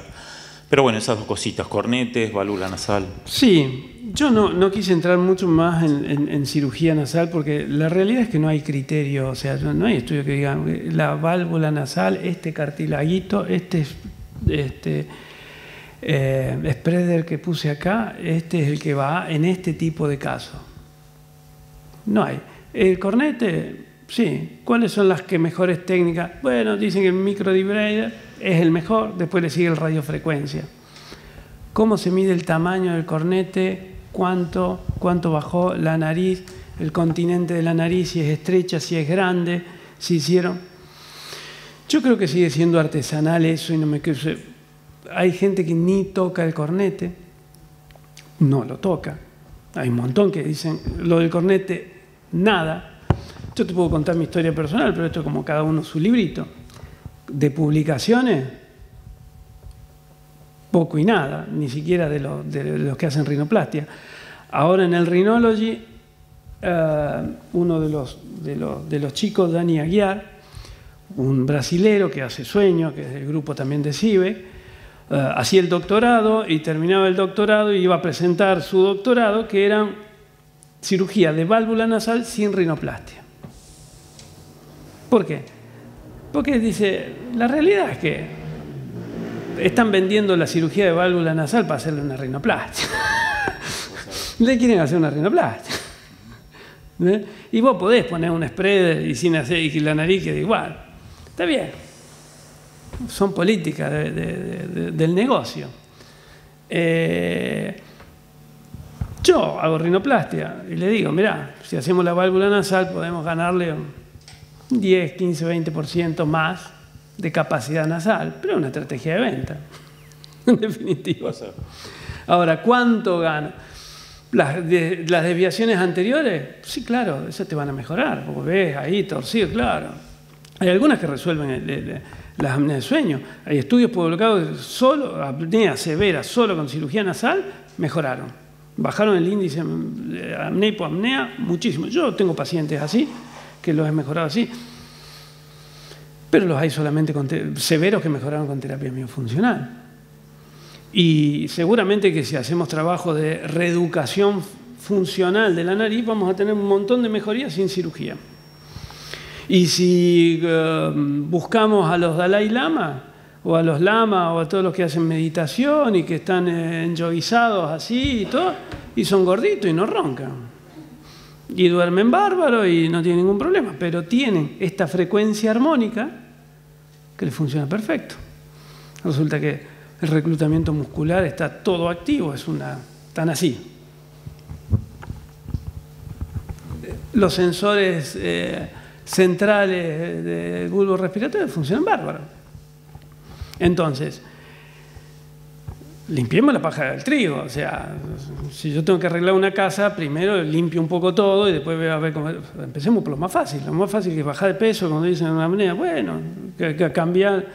Pero bueno, esas dos cositas, cornetes, válvula nasal. Sí, yo no quise entrar mucho más en cirugía nasal porque la realidad es que no hay criterio, o sea, no hay estudio que digan la válvula nasal, este cartilaguito, este spreader que puse acá, este es el que va en este tipo de caso. No hay. El cornete Sí. ¿Cuáles son las que mejores técnicas? Bueno, dicen que el microdebrider es el mejor, después le sigue el radiofrecuencia. ¿Cómo se mide el tamaño del cornete? ¿Cuánto bajó la nariz? El continente de la nariz, si es estrecha, si es grande, si hicieron... Yo creo que sigue siendo artesanal eso y no me creo... Hay gente que ni toca el cornete, no lo toca. Hay un montón que dicen lo del cornete, nada. Yo te puedo contar mi historia personal, pero esto es como cada uno su librito. De publicaciones, poco y nada, ni siquiera de los que hacen rinoplastia. Ahora en el Rhinology, uno de los chicos, Dani Aguiar, un brasilero que hace Sueño, que es del grupo también de CIBE, hacía el doctorado y terminaba el doctorado y iba a presentar su doctorado, que era cirugía de válvula nasal sin rinoplastia. ¿Por qué? Porque dice, la realidad es que están vendiendo la cirugía de válvula nasal para hacerle una rinoplastia. Le quieren hacer una rinoplastia. Y vos podés poner un spreader y sin hacer y la nariz queda igual. Está bien. Son políticas del negocio. Yo hago rinoplastia y le digo, mirá, si hacemos la válvula nasal podemos ganarle un 10, 15, 20% más de capacidad nasal, pero es una estrategia de venta, en definitiva. Ahora, ¿cuánto gano? ¿Las desviaciones anteriores? Sí, claro, esas te van a mejorar, porque ves ahí torcido, claro. Hay algunas que resuelven las apneas de sueño. Hay estudios publicados solo, apnea severa, solo con cirugía nasal, mejoraron. Bajaron el índice de apnea y hipoapnea muchísimo. Yo tengo pacientes así, que los he mejorado así. Pero los hay solamente severos que mejoraron con terapia miofuncional. Y seguramente que si hacemos trabajo de reeducación funcional de la nariz, vamos a tener un montón de mejorías sin cirugía. Y si buscamos a los Dalai Lama, o a los lamas, o a todos los que hacen meditación y que están enyoguizados así y todo, y son gorditos y no roncan. Y duermen bárbaro y no tienen ningún problema, pero tienen esta frecuencia armónica que les funciona perfecto. Resulta que el reclutamiento muscular está todo activo, están así. Los sensores centrales del bulbo respiratorio funcionan bárbaro. Entonces, limpiemos la paja del trigo. O sea, si yo tengo que arreglar una casa, primero limpio un poco todo y después veo a ver cómo... Empecemos por lo más fácil. Lo más fácil que es bajar de peso, como dicen en una manera. Bueno, que cambiar.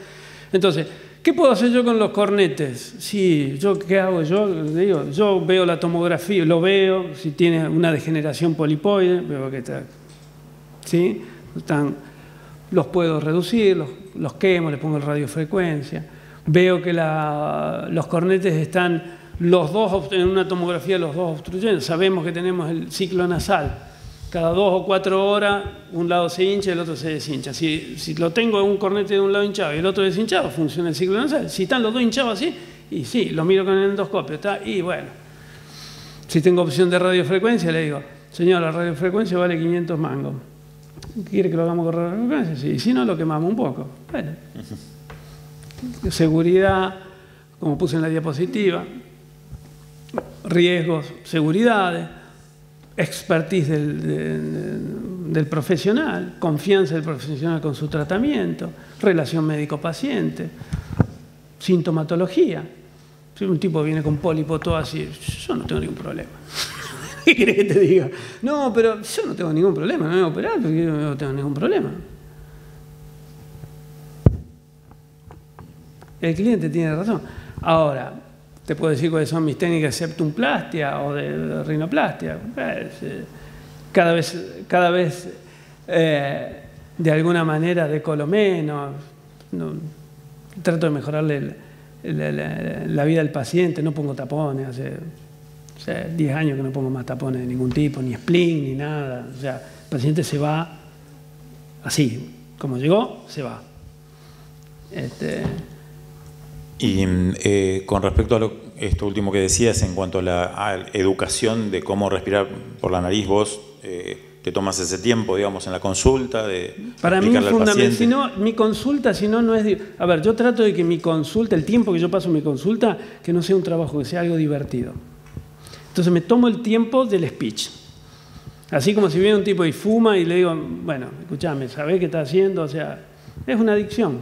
Entonces, ¿qué puedo hacer yo con los cornetes? Sí, ¿qué hago yo? Digo, yo veo la tomografía, lo veo, si tiene una degeneración polipoide, veo que está... ¿Sí? Los puedo reducir, los quemo, le pongo el radiofrecuencia. Veo que los cornetes están los dos en una tomografía, los dos obstruyendo. Sabemos que tenemos el ciclo nasal. Cada 2 o 4 horas un lado se hincha y el otro se deshincha. Si lo tengo en un cornete de un lado hinchado y el otro deshinchado, funciona el ciclo nasal. Si están los dos hinchados así, y sí, lo miro con el endoscopio. Y bueno, si tengo opción de radiofrecuencia, le digo, señor, la radiofrecuencia vale 500 mangos. ¿Quiere que lo hagamos con radiofrecuencia? Sí, si no, lo quemamos un poco. Bueno. Seguridad, como puse en la diapositiva, riesgos, seguridades, expertise del profesional, confianza del profesional con su tratamiento, relación médico-paciente, sintomatología. Si un tipo viene con pólipo todo así, yo no tengo ningún problema. ¿Qué querés que te diga? No, pero yo no tengo ningún problema, no me voy a operar porque yo no tengo ningún problema. El cliente tiene razón. Ahora, te puedo decir cuáles son mis técnicas de septumplastia o de rinoplastia. Cada vez de alguna manera decolo menos. Trato de mejorarle la vida al paciente, no pongo tapones. Hace 10 años que no pongo más tapones de ningún tipo, ni spleen, ni nada. O sea, el paciente se va así. Como llegó, se va. Y con respecto a esto último que decías en cuanto a la educación de cómo respirar por la nariz, vos te tomas ese tiempo, digamos, en la consulta de para mí es explicarle al fundamental. paciente. Si no, mi consulta, si no, no es... A ver, yo trato de que mi consulta, el tiempo que yo paso en mi consulta, que no sea un trabajo, que sea algo divertido. Entonces me tomo el tiempo del speech. Así como si viene un tipo y fuma y le digo, bueno, escúchame, ¿sabés qué está haciendo? O sea, es una adicción.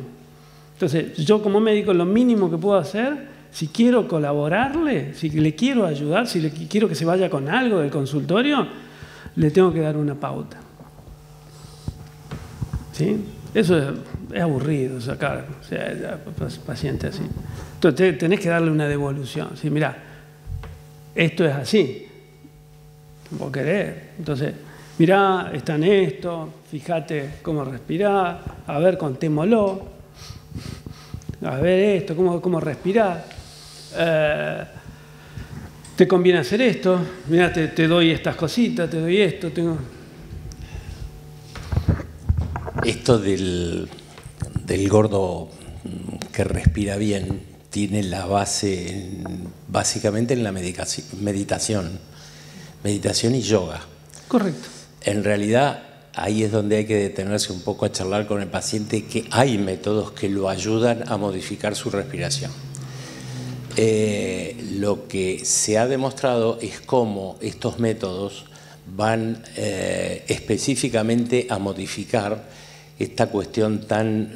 Entonces, yo como médico lo mínimo que puedo hacer, si quiero colaborarle, si le quiero ayudar, si le quiero que se vaya con algo del consultorio, le tengo que dar una pauta. ¿Sí? Eso es aburrido sacar, o sea, paciente así. Entonces, tenés que darle una devolución. ¿Sí? Mirá, esto es así. Vos querés. Entonces, mirá, está en esto, fíjate cómo respirar, a ver, contémoslo, a ver esto, cómo respirar. Te conviene hacer esto, mirá, te doy estas cositas, te doy esto, Esto del gordo que respira bien tiene la base básicamente en la meditación y yoga. Correcto. En realidad, ahí es donde hay que detenerse un poco a charlar con el paciente, que hay métodos que lo ayudan a modificar su respiración. Lo que se ha demostrado es cómo estos métodos van específicamente a modificar esta cuestión tan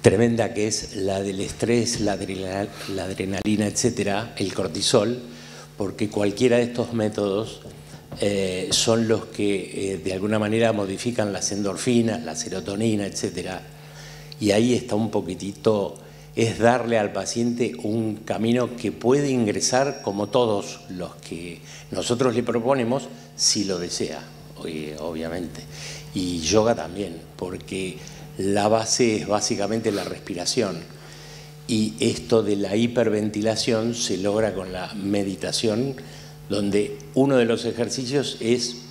tremenda que es la del estrés, la adrenalina, etcétera, el cortisol, porque cualquiera de estos métodos son los que de alguna manera modifican las endorfinas, la serotonina, etcétera. Y ahí está un poquitito, es darle al paciente un camino que puede ingresar como todos los que nosotros le proponemos, si lo desea, obviamente. Y yoga también, porque la base es básicamente la respiración. Y esto de la hiperventilación se logra con la meditación, donde uno de los ejercicios es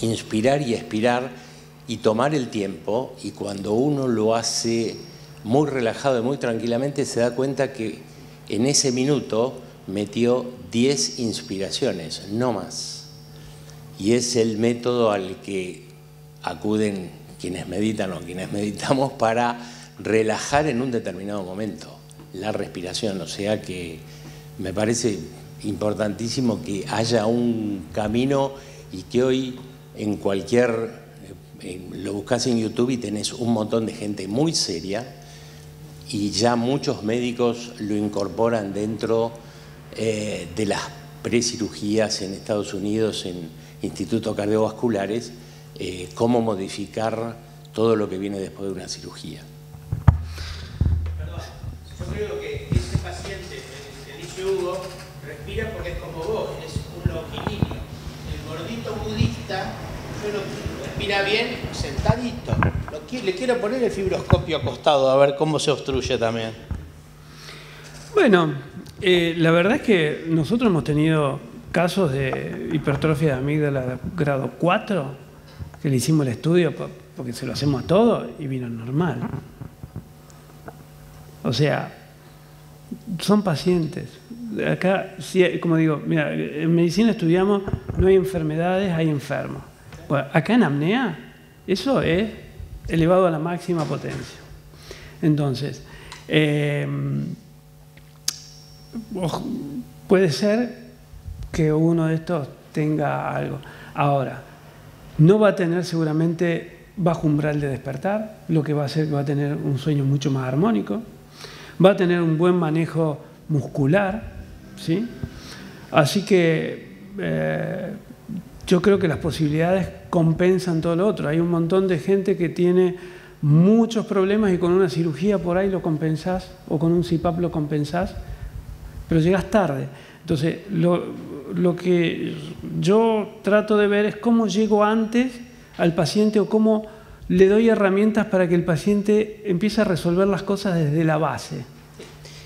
inspirar y expirar y tomar el tiempo, y cuando uno lo hace muy relajado y muy tranquilamente se da cuenta que en ese minuto metió 10 inspiraciones, no más. Y es el método al que acuden quienes meditan o quienes meditamos para relajar en un determinado momento la respiración. O sea que me parece importantísimo que haya un camino, y que hoy en lo buscas en YouTube y tenés un montón de gente muy seria, y ya muchos médicos lo incorporan dentro de las precirugías en Estados Unidos, en institutos cardiovasculares, cómo modificar todo lo que viene después de una cirugía. Perdón, yo creo que ese paciente, el que dice Hugo, respira porque es como vos, es un longilinio. El gordito budista, yo lo respira bien sentadito. Le quiero poner el fibroscopio acostado, a ver cómo se obstruye también. Bueno, la verdad es que nosotros hemos tenido casos de hipertrofia de amígdala grado 4, que le hicimos el estudio porque se lo hacemos a todos y vino normal. O sea, son pacientes. Acá, como digo, mira, en medicina estudiamos, no hay enfermedades, hay enfermos. Bueno, acá en apnea, eso es elevado a la máxima potencia. Entonces, puede ser que uno de estos tenga algo. Ahora, no va a tener seguramente bajo umbral de despertar, lo que va a hacer que va a tener un sueño mucho más armónico, va a tener un buen manejo muscular, ¿sí? Así que yo creo que las posibilidades compensan todo lo otro. Hay un montón de gente que tiene muchos problemas y con una cirugía por ahí lo compensás, o con un CPAP lo compensás, pero llegás tarde. Entonces, lo que yo trato de ver es cómo llego antes al paciente, o cómo le doy herramientas para que el paciente empiece a resolver las cosas desde la base.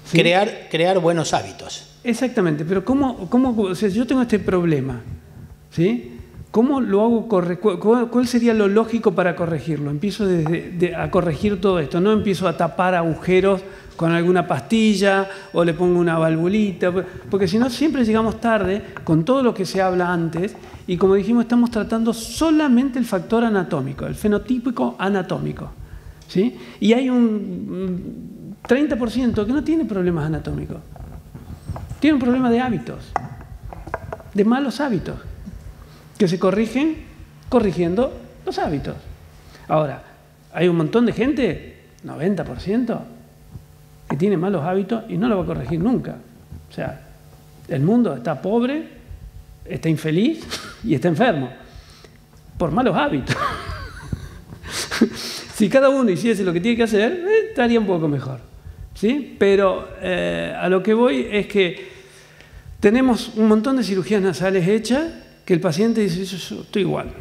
¿Sí? Crear buenos hábitos. Exactamente, pero o sea, yo tengo este problema, ¿sí? ¿Cómo lo hago ¿Cuál sería lo lógico para corregirlo? Empiezo a corregir todo esto, no empiezo a tapar agujeros con alguna pastilla o le pongo una valvulita, porque si no siempre llegamos tarde con todo lo que se habla antes y como dijimos estamos tratando solamente el factor anatómico, el fenotípico anatómico, ¿sí? Y hay un 30% que no tiene problemas anatómicos, tiene un problema de hábitos, de malos hábitos, que se corrigen corrigiendo los hábitos. Ahora, hay un montón de gente, 90%, que tiene malos hábitos y no lo va a corregir nunca. O sea, el mundo está pobre, está infeliz y está enfermo por malos hábitos. Si cada uno hiciese lo que tiene que hacer, estaría un poco mejor, ¿sí? Pero a lo que voy es que tenemos un montón de cirugías nasales hechas que el paciente dice, yo estoy igual.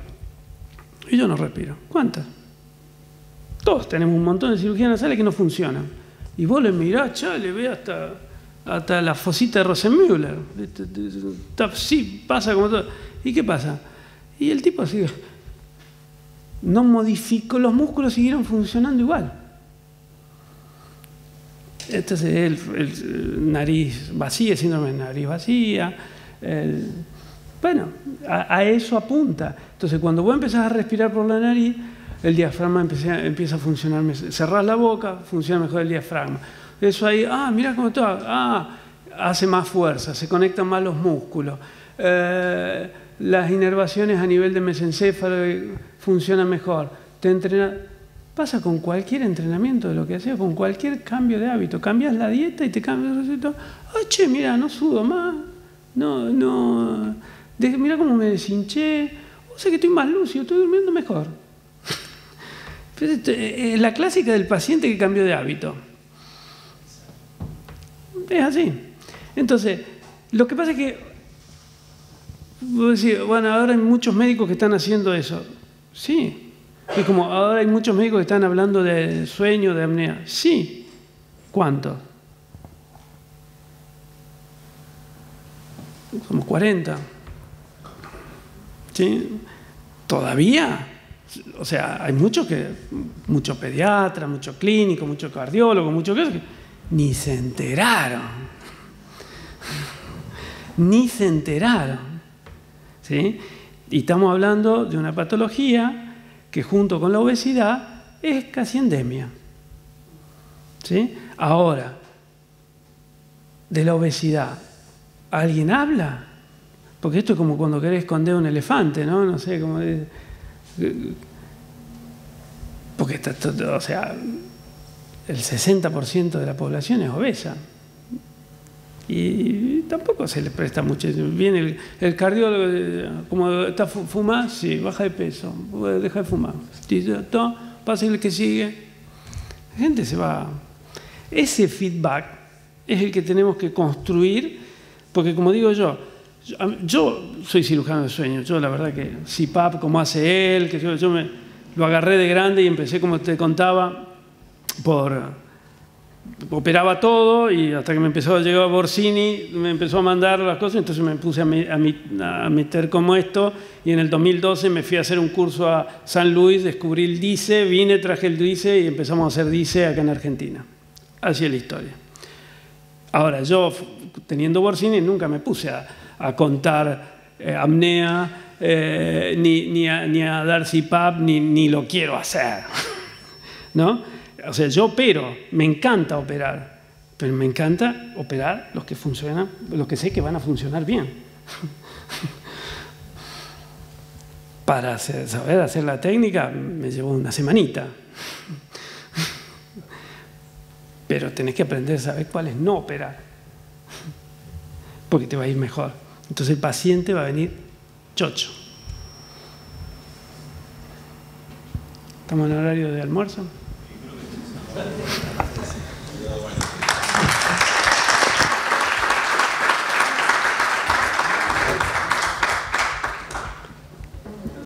Y yo no respiro. ¿Cuántas? Todos tenemos un montón de cirugías nasales que no funcionan. Y vos le mirás, le ve hasta la fosita de Rosenmüller. Sí, pasa como todo. ¿Y qué pasa? Y el tipo sigue. No modificó, los músculos siguieron funcionando igual. Este es el nariz vacía, síndrome de nariz vacía. Bueno, a eso apunta. Entonces, cuando vos empezás a respirar por la nariz, el diafragma empieza a funcionar mejor. Cerrás la boca, funciona mejor el diafragma. Eso ahí, mira cómo está, hace más fuerza, se conectan más los músculos. Las inervaciones a nivel de mesencéfalo funcionan mejor. Pasa con cualquier entrenamiento de lo que haces, con cualquier cambio de hábito. Cambias la dieta y te cambias el resultado. Che, mira, no sudo más. Mira cómo me deshinché. O sea que estoy más lúcido, estoy durmiendo mejor. Es la clásica del paciente que cambió de hábito. Es así. Entonces, lo que pasa es que, bueno, ahora hay muchos médicos que están haciendo eso. Sí. Es como, ahora hay muchos médicos que están hablando de sueño, de apnea. Sí. ¿Cuántos? Somos 40. ¿Sí? ¿Todavía? O sea, hay muchos pediatras, muchos clínicos, muchos cardiólogos, muchos que ni se enteraron. Ni se enteraron. ¿Sí? Y estamos hablando de una patología que junto con la obesidad es casi endemia. ¿Sí? Ahora, de la obesidad, ¿alguien habla? Porque esto es como cuando querés esconder un elefante, ¿no? No sé cómo es. Porque o sea, el 60% de la población es obesa. Y tampoco se le presta mucho. Viene el cardiólogo, como está fumando, sí, baja de peso, deja de fumar. Pasa el que sigue. La gente se va. Ese feedback es el que tenemos que construir, porque como digo yo soy cirujano de sueño. Yo la verdad que CPAP, como hace él, que yo lo agarré de grande y empecé, como te contaba, operaba todo y hasta que me empezó a llegar Borsini, me empezó a mandar las cosas, entonces me puse a meter como esto y en el 2012 me fui a hacer un curso a San Luis, descubrí el DICE, vine, traje el DICE y empezamos a hacer DICE acá en Argentina. Así es la historia. Ahora, yo teniendo Borsini nunca me puse a contar apnea, ni a dar CPAP, ni lo quiero hacer, ¿no? O sea, yo opero, me encanta operar, pero me encanta operar los que funcionan, los que sé que van a funcionar bien. Para saber hacer la técnica me llevó una semanita. Pero tenés que aprender a saber cuáles no operar, porque te va a ir mejor. Entonces el paciente va a venir chocho. ¿Estamos en horario de almuerzo?